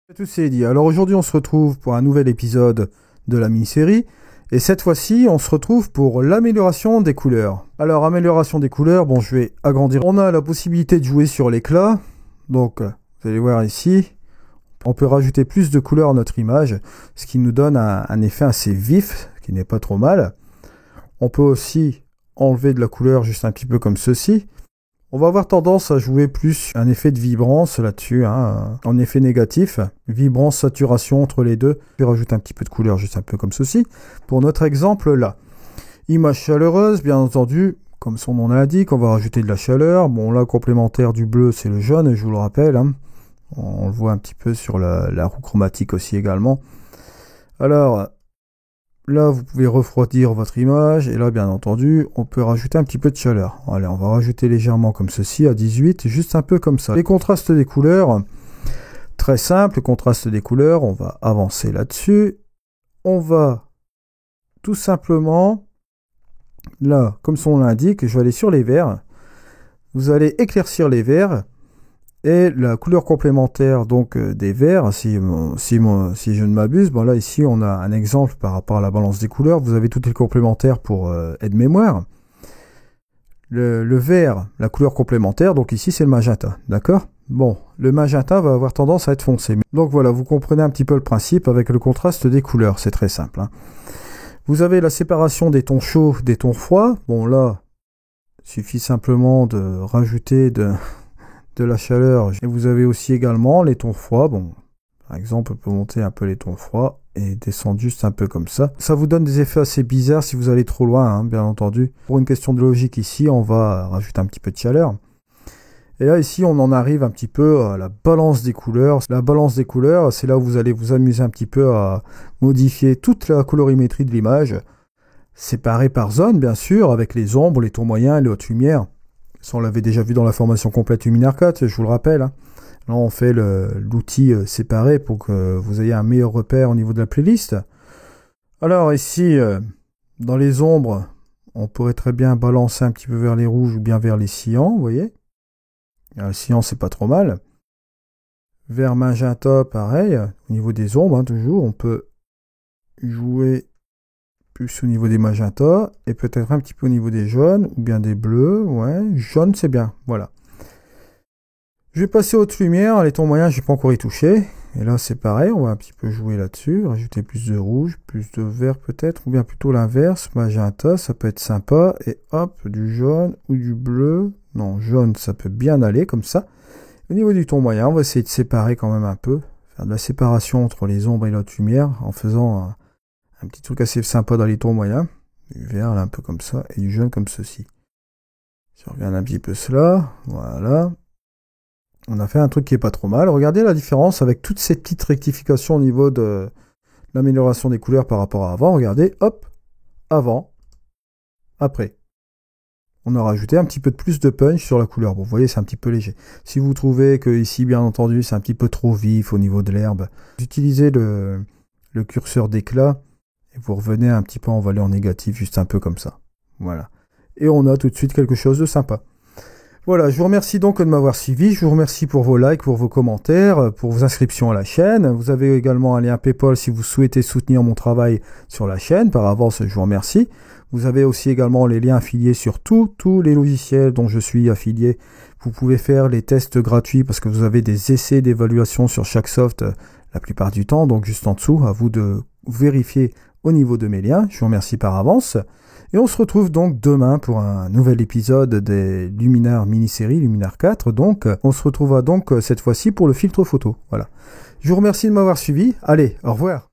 Tout c'est dit. Alors aujourd'hui, on se retrouve pour un nouvel épisode de la mini-série. Et cette fois-ci, on se retrouve pour l'amélioration des couleurs. Alors, amélioration des couleurs, bon, je vais agrandir. On a la possibilité de jouer sur l'éclat. Donc, vous allez voir ici, on peut rajouter plus de couleurs à notre image, ce qui nous donne un effet assez vif, ce qui n'est pas trop mal. On peut aussi enlever de la couleur juste un petit peu comme ceci. On va avoir tendance à jouer plus un effet de vibrance là-dessus, en effet négatif. Vibrance, saturation entre les deux. Je vais rajouter un petit peu de couleur juste un peu comme ceci. Pour notre exemple là. Image chaleureuse, bien entendu, comme son nom l'indique, on va rajouter de la chaleur. Bon là, complémentaire du bleu, c'est le jaune, je vous le rappelle. On le voit un petit peu sur la roue chromatique aussi également. Alors, là, vous pouvez refroidir votre image. Et là, bien entendu, on peut rajouter un petit peu de chaleur. Allez, on va rajouter légèrement comme ceci, à 18, juste un peu comme ça. Les contrastes des couleurs, très simple, contraste des couleurs, on va avancer là-dessus. On va tout simplement, là, comme son nom l'indique, je vais aller sur les verts. Vous allez éclaircir les verts. Et la couleur complémentaire donc des verts, si je ne m'abuse, bon là ici on a un exemple par rapport à la balance des couleurs, vous avez toutes les complémentaires pour aide-mémoire. Le vert, la couleur complémentaire, donc ici c'est le magenta, d'accord? Bon, le magenta va avoir tendance à être foncé. Donc voilà, vous comprenez un petit peu le principe avec le contraste des couleurs, c'est très simple. Vous avez la séparation des tons chauds, des tons froids, bon là, il suffit simplement de rajouter de la chaleur. Et vous avez aussi également les tons froids. Bon, par exemple, on peut monter un peu les tons froids et descendre juste un peu comme ça. Ça vous donne des effets assez bizarres si vous allez trop loin, bien entendu. Pour une question de logique ici, on va rajouter un petit peu de chaleur. Et là, ici, on en arrive un petit peu à la balance des couleurs. La balance des couleurs, c'est là où vous allez vous amuser un petit peu à modifier toute la colorimétrie de l'image. Séparée par zone, bien sûr, avec les ombres, les tons moyens et les hautes lumières. Ça, on l'avait déjà vu dans la formation complète Luminaire 4, je vous le rappelle. Là, on fait l'outil séparé pour que vous ayez un meilleur repère au niveau de la playlist. Alors ici, dans les ombres, on pourrait très bien balancer un petit peu vers les rouges ou bien vers les cyans, vous voyez. Alors, le cyan, c'est pas trop mal. Vert magenta, pareil. Au niveau des ombres, toujours, on peut jouer plus au niveau des magentas, et peut-être un petit peu au niveau des jaunes, ou bien des bleus, ouais, jaune c'est bien, voilà. Je vais passer aux hautes lumières, les tons moyens, je n'ai pas encore y touché, et là c'est pareil, on va un petit peu jouer là-dessus, rajouter plus de rouge, plus de vert peut-être, ou bien plutôt l'inverse, magenta, ça peut être sympa, et hop, du jaune ou du bleu, non, jaune ça peut bien aller comme ça. Au niveau du ton moyen, on va essayer de séparer quand même un peu, faire de la séparation entre les ombres et les hautes lumières, en faisant un petit truc assez sympa dans les tons moyens. Du vert là un peu comme ça et du jaune comme ceci. Si on regarde un petit peu cela, voilà. On a fait un truc qui est pas trop mal. Regardez la différence avec toutes ces petites rectifications au niveau de l'amélioration des couleurs par rapport à avant. Regardez, hop, avant, après. On a rajouté un petit peu de plus de punch sur la couleur. Bon, vous voyez, c'est un petit peu léger. Si vous trouvez que ici, bien entendu, c'est un petit peu trop vif au niveau de l'herbe, utilisez le curseur d'éclat. Et vous revenez un petit peu en valeur négative, juste un peu comme ça. Voilà. Et on a tout de suite quelque chose de sympa. Voilà, je vous remercie donc de m'avoir suivi. Je vous remercie pour vos likes, pour vos commentaires, pour vos inscriptions à la chaîne. Vous avez également un lien PayPal si vous souhaitez soutenir mon travail sur la chaîne. Par avance, je vous remercie. Vous avez aussi également les liens affiliés sur tous les logiciels dont je suis affilié. Vous pouvez faire les tests gratuits parce que vous avez des essais d'évaluation sur chaque soft la plupart du temps. Donc juste en dessous, à vous de vérifier au niveau de mes liens. Je vous remercie par avance. Et on se retrouve donc demain pour un nouvel épisode des Luminaire mini-série, Luminaire 4. Donc, on se retrouvera donc cette fois-ci pour le filtre photo. Voilà. Je vous remercie de m'avoir suivi. Allez, au revoir.